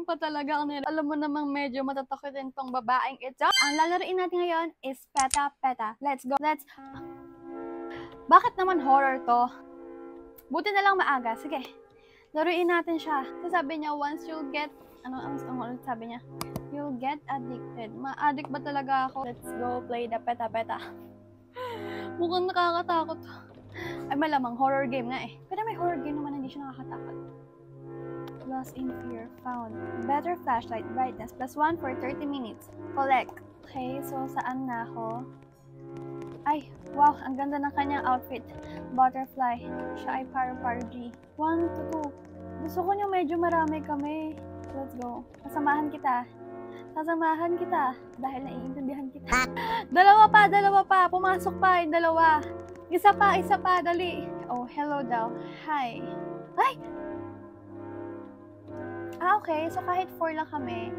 game pa talaga ako nila. Alam mo namang medyo matatakotin tong babaeng ito. Ang lalaroin natin ngayon is Peta Peta. Let's go. Bakit naman horror to? Buti na lang maaga. Sige. Laruin natin siya. So sabi niya, once you'll get... ang sabi niya? You'll get addicted. Ma-addict ba talaga ako? Let's go play the Peta Peta. Mukhang nakakatakot. Ay, malamang horror game nga eh. Pero may horror game naman hindi siya nakakatakot. Lost in fear. Found. Better flashlight. Brightness. +1 for 30 minutes. Collect. Okay, so saan na ako? Ay, wow. Ang ganda ng kanyang outfit. Butterfly. Siya ay Paru G. 1 to 2. Gusto ko niyo medyo marami kami. Let's go. Sasamahan kita. Dahil naiintindihan kita. Dalawa pa. Pumasok pa yung dalawa. Isa pa, dali. Oh, hello daw. Hi. Ay! Okay. So, kahit 4 lang kami,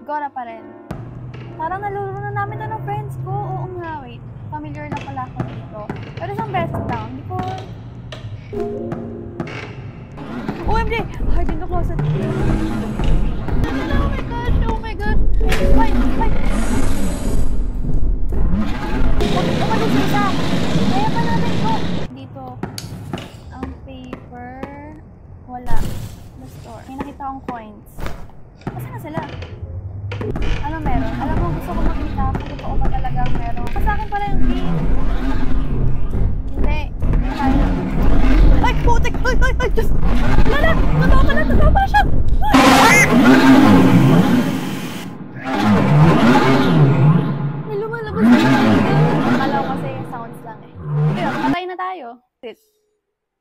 Gora pa rin. Parang nalularo na namin na ng friends ko. Oo nga, wait. Familiar na pala ako dito. Pero isang beses lang. Hindi ko... OMG! Hide in the closet. Oh my God! Wait! Umalis isa! Kaya pa natin to! Dito, ang paper, wala. The store. May nakita akong coins. Kasi na sila? Ano meron? Alam mo, gusto ko makita kung totoo ba talagang meron. Kasi sa akin pala yung green. Hindi. Ay, putik! Ay, Diyos! Lala! Totoo pa siya! May lumalabas na. Akala ko kasi sounds lang eh. Sige, patay na tayo.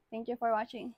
Thank you for watching.